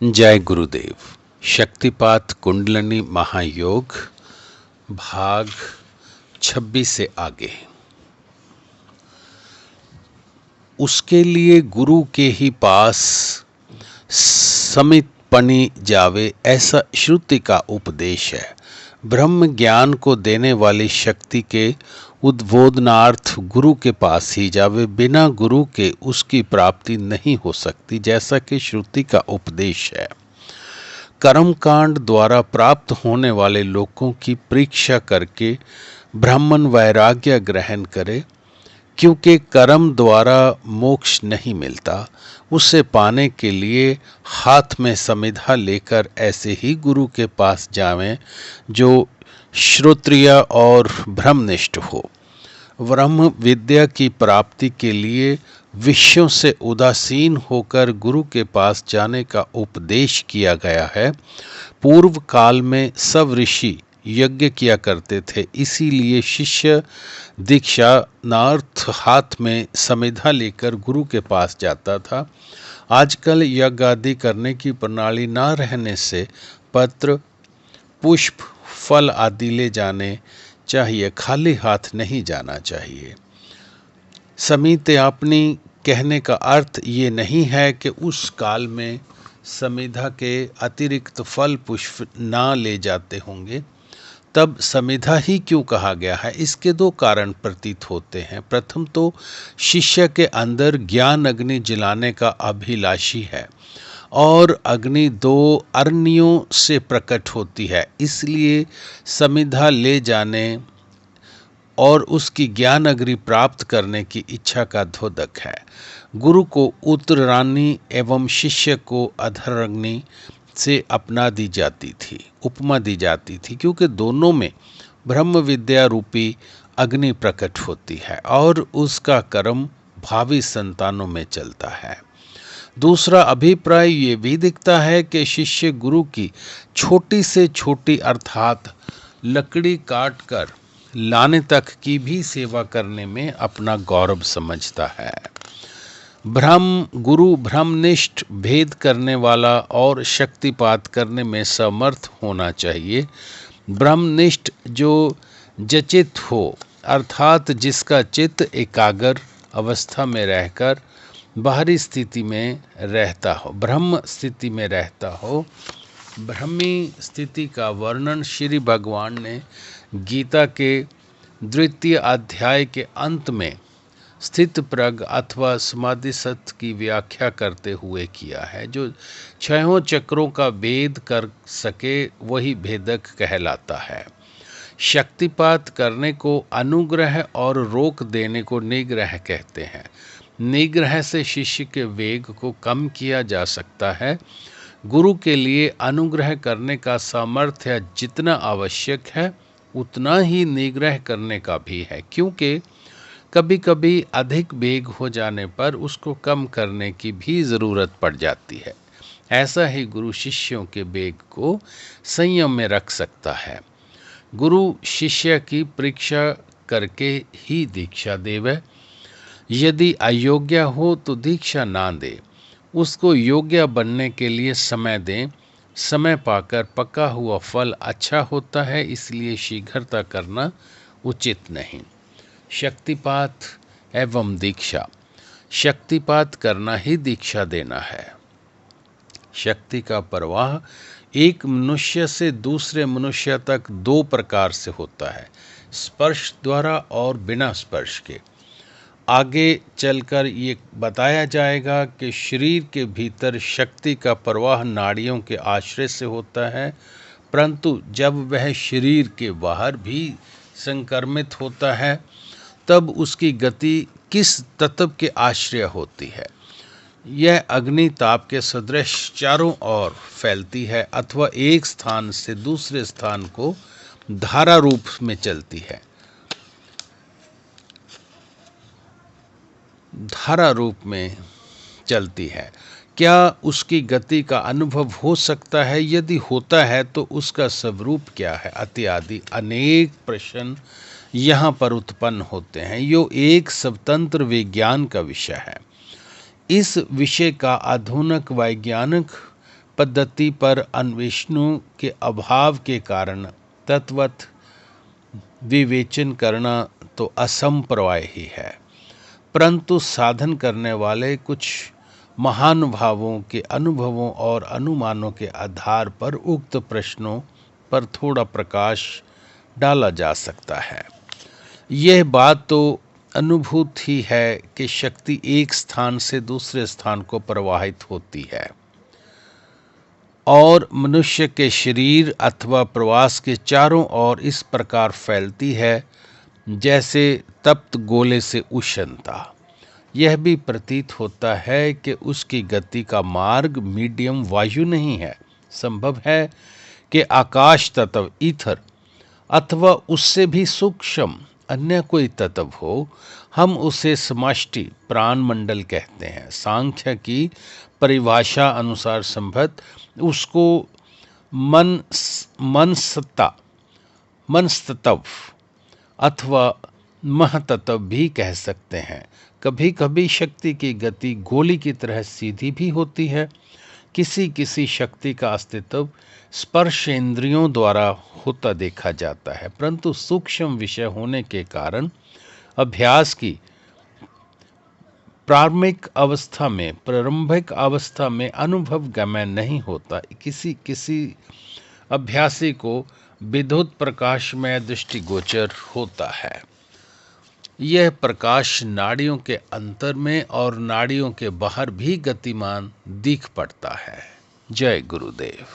जय गुरुदेव। शक्तिपात कुंडलिनी महायोग भाग 26 से आगे। उसके लिए गुरु के ही पास समित पनी जावे, ऐसा श्रुति का उपदेश है। ब्रह्म ज्ञान को देने वाली शक्ति के उद्बोधनार्थ गुरु के पास ही जावे, बिना गुरु के उसकी प्राप्ति नहीं हो सकती, जैसा कि श्रुति का उपदेश है। कर्मकांड द्वारा प्राप्त होने वाले लोगों की परीक्षा करके ब्राह्मण वैराग्य ग्रहण करे, क्योंकि कर्म द्वारा मोक्ष नहीं मिलता। उसे पाने के लिए हाथ में समिधा लेकर ऐसे ही गुरु के पास जावें जो श्रोत्रिय और ब्रह्मनिष्ठ हो। ब्रह्म विद्या की प्राप्ति के लिए विषयों से उदासीन होकर गुरु के पास जाने का उपदेश किया गया है। पूर्व काल में सब ऋषि यज्ञ किया करते थे, इसीलिए शिष्य दीक्षानार्थ हाथ में समिधा लेकर गुरु के पास जाता था। आजकल यज्ञ आदि करने की प्रणाली न रहने से पत्र, पुष्प, फल आदि ले जाने चाहिए, खाली हाथ नहीं जाना चाहिए। समिति अपनी कहने का अर्थ ये नहीं है कि उस काल में समिधा के अतिरिक्त फल पुष्प ना ले जाते होंगे, तब समिधा ही क्यों कहा गया है? इसके दो कारण प्रतीत होते हैं। प्रथम तो शिष्य के अंदर ज्ञान अग्नि जलाने का अभिलाषी है और अग्नि दो अरण्यों से प्रकट होती है, इसलिए समिधा ले जाने और उसकी ज्ञान अग्नि प्राप्त करने की इच्छा का द्योतक है। गुरु को उत्तराग्नि एवं शिष्य को अधराग्नि से अपना दी जाती थी, उपमा दी जाती थी, क्योंकि दोनों में ब्रह्म विद्या रूपी अग्नि प्रकट होती है और उसका कर्म भावी संतानों में चलता है। दूसरा अभिप्राय ये भी दिखता है कि शिष्य गुरु की छोटी से छोटी अर्थात लकड़ी काट कर लाने तक की भी सेवा करने में अपना गौरव समझता है। ब्रह्म गुरु ब्रह्मनिष्ठ भेद करने वाला और शक्तिपात करने में समर्थ होना चाहिए। ब्रह्मनिष्ठ जो जचित हो, अर्थात जिसका चित्त एकाग्र अवस्था में रहकर बाहरी स्थिति में रहता हो, ब्रह्म स्थिति में रहता हो। ब्रह्मी स्थिति का वर्णन श्री भगवान ने गीता के द्वितीय अध्याय के अंत में स्थित प्रज्ञ अथवा समाधि सत्य की व्याख्या करते हुए किया है। जो छहों चक्रों का भेद कर सके वही भेदक कहलाता है। शक्तिपात करने को अनुग्रह और रोक देने को निग्रह कहते हैं। निग्रह से शिष्य के वेग को कम किया जा सकता है। गुरु के लिए अनुग्रह करने का सामर्थ्य जितना आवश्यक है उतना ही निग्रह करने का भी है, क्योंकि कभी कभी अधिक वेग हो जाने पर उसको कम करने की भी ज़रूरत पड़ जाती है। ऐसा ही गुरु शिष्यों के वेग को संयम में रख सकता है। गुरु शिष्य की परीक्षा करके ही दीक्षा देवे। यदि अयोग्य हो तो दीक्षा ना दे, उसको योग्य बनने के लिए समय दें। समय पाकर पका हुआ फल अच्छा होता है, इसलिए शीघ्रता करना उचित नहीं। शक्तिपात एवं दीक्षा। शक्तिपात करना ही दीक्षा देना है। शक्ति का प्रवाह एक मनुष्य से दूसरे मनुष्य तक दो प्रकार से होता है, स्पर्श द्वारा और बिना स्पर्श के। आगे चलकर ये बताया जाएगा कि शरीर के भीतर शक्ति का प्रवाह नाड़ियों के आश्रय से होता है, परंतु जब वह शरीर के बाहर भी संक्रमित होता है तब उसकी गति किस तत्व के आश्रय होती है? यह अग्नि ताप के सदृश चारों ओर फैलती है अथवा एक स्थान से दूसरे स्थान को धारा रूप में चलती है। धारा रूप में चलती है। क्या उसकी गति का अनुभव हो सकता है? यदि होता है तो उसका स्वरूप क्या है? इत्यादि अनेक प्रश्न यहाँ पर उत्पन्न होते हैं। यो एक स्वतंत्र विज्ञान का विषय है। इस विषय का आधुनिक वैज्ञानिक पद्धति पर अन्वेषणों के अभाव के कारण तत्वत विवेचन करना तो असंप्रवाय ही है, परंतु साधन करने वाले कुछ महानुभावों के अनुभवों और अनुमानों के आधार पर उक्त प्रश्नों पर थोड़ा प्रकाश डाला जा सकता है। यह बात तो अनुभूत ही है कि शक्ति एक स्थान से दूसरे स्थान को प्रवाहित होती है और मनुष्य के शरीर अथवा प्रवास के चारों ओर इस प्रकार फैलती है जैसे तप्त गोले से उष्णता। यह भी प्रतीत होता है कि उसकी गति का मार्ग मीडियम वायु नहीं है। संभव है कि आकाश तत्व ईथर अथवा उससे भी सूक्ष्म अन्य कोई तत्व हो। हम उसे समष्टि प्राण मंडल कहते हैं। सांख्य की परिभाषा अनुसार संभत उसको मनस्तत्व अथवा महतत्व भी कह सकते हैं। कभी कभी शक्ति की गति गोली की तरह सीधी भी होती है। किसी किसी शक्ति का अस्तित्व स्पर्शेंद्रियों द्वारा होता देखा जाता है, परंतु सूक्ष्म विषय होने के कारण अभ्यास की प्रारंभिक अवस्था में अनुभव गम्य नहीं होता। किसी किसी अभ्यासी को विद्युत प्रकाशमय दृष्टिगोचर होता है। यह प्रकाश नाड़ियों के अंतर में और नाड़ियों के बाहर भी गतिमान दिख पड़ता है। जय गुरुदेव।